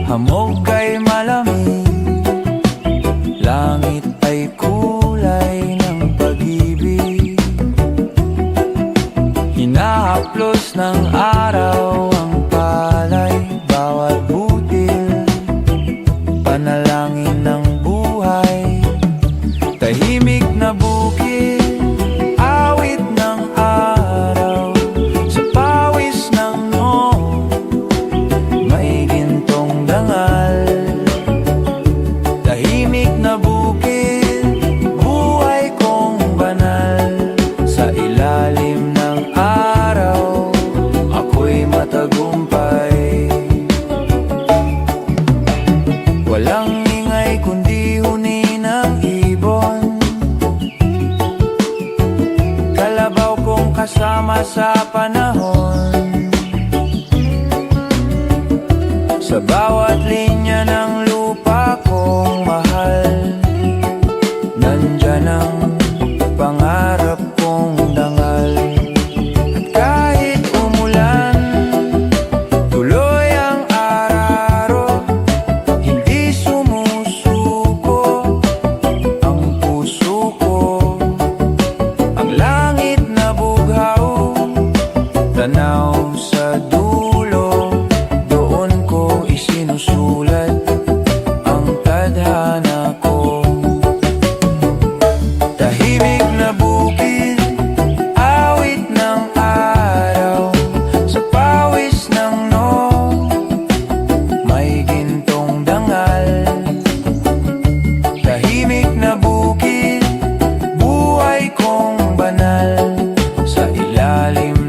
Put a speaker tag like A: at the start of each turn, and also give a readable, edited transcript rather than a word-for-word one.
A: Hamog ay malamig, langit ay kulay ng pag-ibig. Hinahaplos ng araw ang palay, bawat butil, panalangin ng buhay. Tahimik na bukid, awit ng araw, sa pawis ng noo, may gintong dangal. Tahimik na bukid, buhay kong banal. Sa ilalim ng araw, ako'y matagumpay. Walang ingay kundi huni ng ibon, kalabaw kong kasama sa panahon. Sa bawat linya ng lupa kong mahal, nandyan ang pangarap kong dangal. At kahit umulan, tuloy ang araro, hindi sumusuko ang puso ko. Ang langit na bughaw, tanaw sa dulo, doon ko isinusulat ang tadhana ko. Tahimik na bukid, awit ng araw, sa pawis ng noo, may gintong dangal. Tahimik na bukid, buhay kong banal. Sa ilalim